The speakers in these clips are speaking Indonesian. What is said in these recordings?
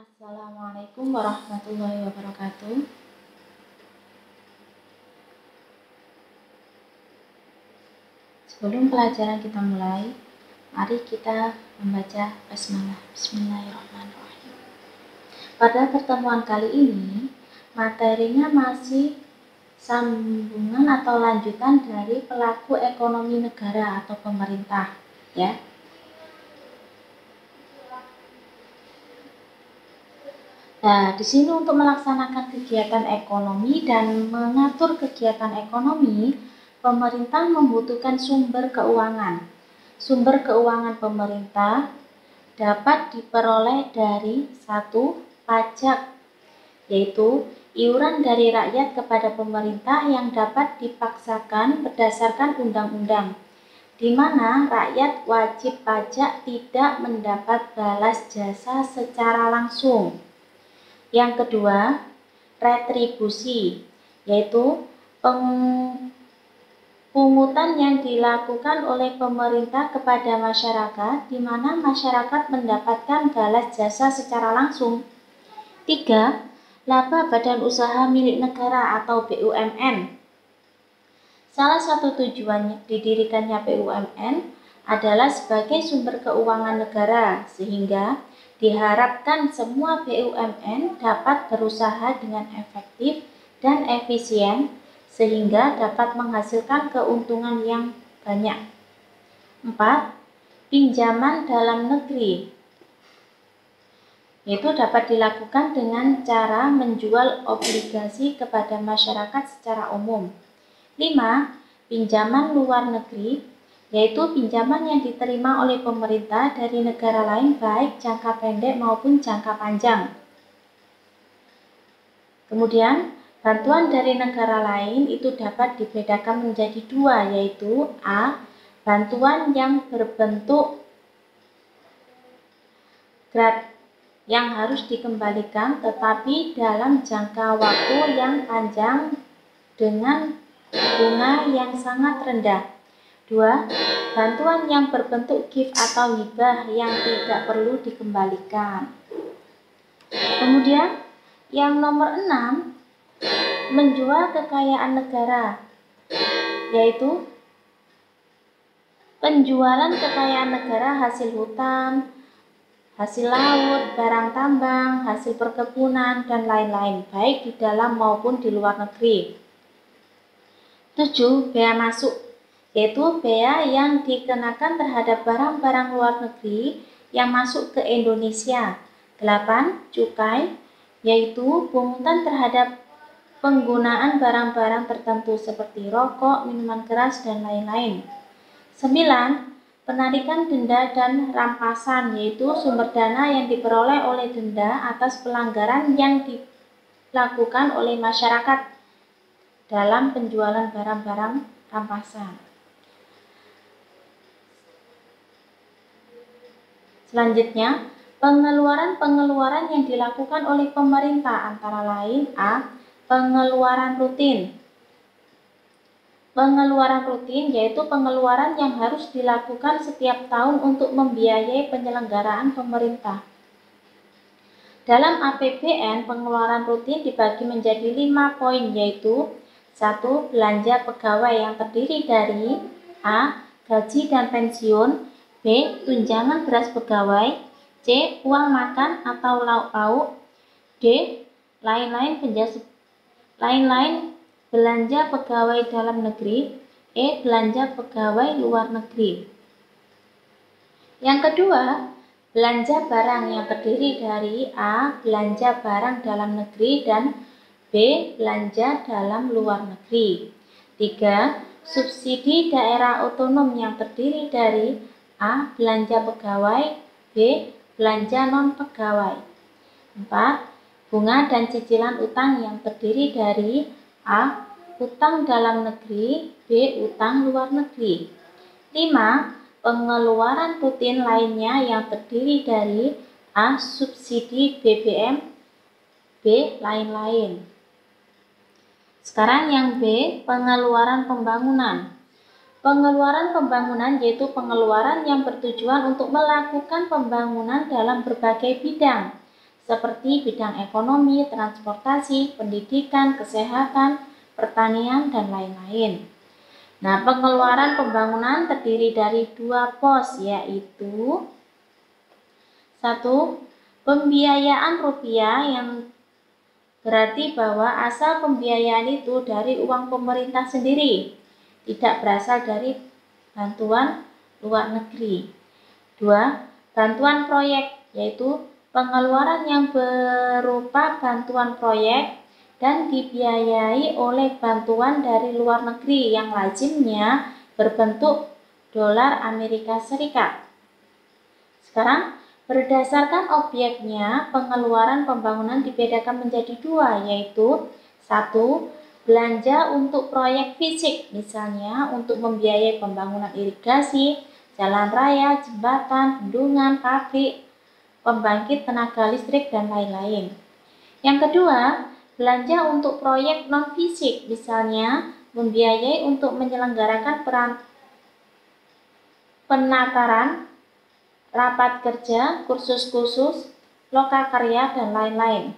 Assalamualaikum warahmatullahi wabarakatuh. Sebelum pelajaran kita mulai, mari kita membaca basmalah. Bismillahirrahmanirrahim. Pada pertemuan kali ini, materinya masih sambungan atau lanjutan dari pelaku ekonomi negara atau pemerintah, ya. Nah, di sini untuk melaksanakan kegiatan ekonomi dan mengatur kegiatan ekonomi, pemerintah membutuhkan sumber keuangan. Sumber keuangan pemerintah dapat diperoleh dari satu, pajak, yaitu iuran dari rakyat kepada pemerintah yang dapat dipaksakan berdasarkan undang-undang, di mana rakyat wajib pajak tidak mendapat balas jasa secara langsung. Yang kedua, retribusi, yaitu pungutan yang dilakukan oleh pemerintah kepada masyarakat, di mana masyarakat mendapatkan balas jasa secara langsung. 3. Laba badan usaha milik negara atau BUMN. Salah satu tujuan didirikannya BUMN adalah sebagai sumber keuangan negara, sehingga diharapkan semua BUMN dapat berusaha dengan efektif dan efisien sehingga dapat menghasilkan keuntungan yang banyak. 4. Pinjaman dalam negeri, yaitu dapat dilakukan dengan cara menjual obligasi kepada masyarakat secara umum. 5. Pinjaman luar negeri, yaitu pinjaman yang diterima oleh pemerintah dari negara lain baik jangka pendek maupun jangka panjang. Kemudian, bantuan dari negara lain itu dapat dibedakan menjadi dua, yaitu A. Bantuan yang berbentuk yang harus dikembalikan tetapi dalam jangka waktu yang panjang dengan bunga yang sangat rendah. 2. Bantuan yang berbentuk gift atau hibah yang tidak perlu dikembalikan. Kemudian yang nomor 6, menjual kekayaan negara, yaitu penjualan kekayaan negara, hasil hutan, hasil laut, barang tambang, hasil perkebunan, dan lain-lain, baik di dalam maupun di luar negeri. 7. Bea masuk, yaitu bea yang dikenakan terhadap barang-barang luar negeri yang masuk ke Indonesia. 8. Cukai, yaitu pungutan terhadap penggunaan barang-barang tertentu seperti rokok, minuman keras, dan lain-lain. 9. Penarikan denda dan rampasan, yaitu sumber dana yang diperoleh oleh denda atas pelanggaran yang dilakukan oleh masyarakat dalam penjualan barang-barang rampasan. Selanjutnya, pengeluaran-pengeluaran yang dilakukan oleh pemerintah antara lain A. Pengeluaran rutin. Pengeluaran rutin yaitu pengeluaran yang harus dilakukan setiap tahun untuk membiayai penyelenggaraan pemerintah. Dalam APBN, pengeluaran rutin dibagi menjadi 5 poin, yaitu 1. Belanja pegawai yang terdiri dari A. Gaji dan pensiun, B. Tunjangan beras pegawai, C. Uang makan atau lauk pauk, D. Lain-lain belanja pegawai dalam negeri, E. Belanja pegawai luar negeri. Yang kedua, belanja barang yang terdiri dari A. Belanja barang dalam negeri dan B. Belanja dalam luar negeri. 3. Subsidi daerah otonom yang terdiri dari A. Belanja pegawai, B. Belanja non-pegawai. 4. Bunga dan cicilan utang yang terdiri dari A. Utang dalam negeri, B. Utang luar negeri. 5. Pengeluaran rutin lainnya yang terdiri dari A. Subsidi BBM, B. Lain-lain. Sekarang yang B. Pengeluaran pembangunan. Pengeluaran pembangunan yaitu pengeluaran yang bertujuan untuk melakukan pembangunan dalam berbagai bidang, seperti bidang ekonomi, transportasi, pendidikan, kesehatan, pertanian, dan lain-lain. Nah, pengeluaran pembangunan terdiri dari 2 pos, yaitu 1. Pembiayaan rupiah, yang berarti bahwa asal pembiayaan itu dari uang pemerintah sendiri, tidak berasal dari bantuan luar negeri. 2. Bantuan proyek, yaitu pengeluaran yang berupa bantuan proyek dan dibiayai oleh bantuan dari luar negeri yang lazimnya berbentuk dolar Amerika Serikat. Sekarang, berdasarkan objeknya, pengeluaran pembangunan dibedakan menjadi 2, yaitu 1. Belanja untuk proyek fisik, misalnya untuk membiayai pembangunan irigasi, jalan raya, jembatan, bendungan, pabrik, pembangkit tenaga listrik, dan lain-lain. Yang kedua, belanja untuk proyek non-fisik, misalnya membiayai untuk menyelenggarakan penataran, rapat kerja, kursus-kursus, lokakarya, dan lain-lain.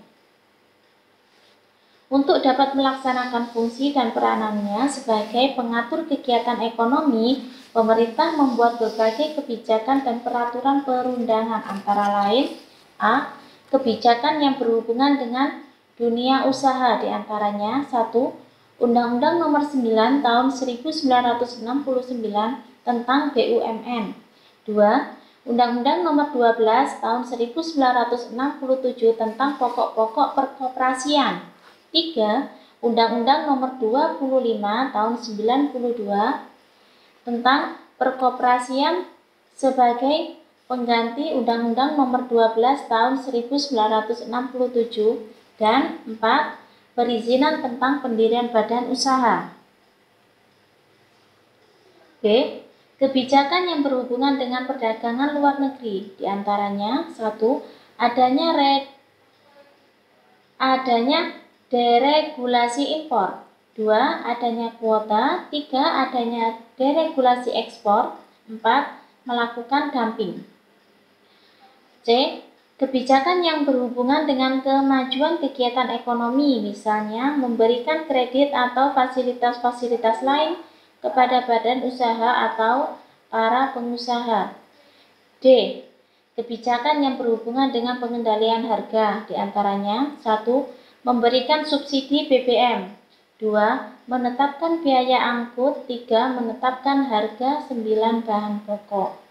Untuk dapat melaksanakan fungsi dan peranannya sebagai pengatur kegiatan ekonomi, pemerintah membuat berbagai kebijakan dan peraturan perundangan, antara lain A. Kebijakan yang berhubungan dengan dunia usaha, diantaranya 1. Undang-Undang Nomor 9 Tahun 1969 tentang BUMN. 2. Undang-Undang Nomor 12 Tahun 1967 tentang pokok-pokok perkoperasian. 3. Undang-Undang Nomor 25 Tahun 92 tentang perkoperasian sebagai pengganti Undang-Undang Nomor 12 Tahun 1967. Dan 4. Perizinan tentang pendirian badan usaha. B. Kebijakan yang berhubungan dengan perdagangan luar negeri, diantaranya 1. Adanya deregulasi impor. 2. Adanya kuota. 3. Adanya deregulasi ekspor. 4. Melakukan dumping. C. Kebijakan yang berhubungan dengan kemajuan kegiatan ekonomi, misalnya memberikan kredit atau fasilitas-fasilitas lain kepada badan usaha atau para pengusaha. D. Kebijakan yang berhubungan dengan pengendalian harga, diantaranya 1. Memberikan subsidi BBM. 2. Menetapkan biaya angkut. 3. Menetapkan harga 9 bahan pokok.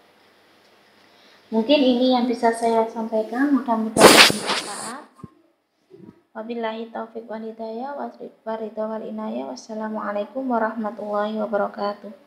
Mungkin ini yang bisa saya sampaikan, mudah-mudahan bermanfaat. Wabillahi taufiq wal hidayah, wassalamualaikum warahmatullahi wabarakatuh.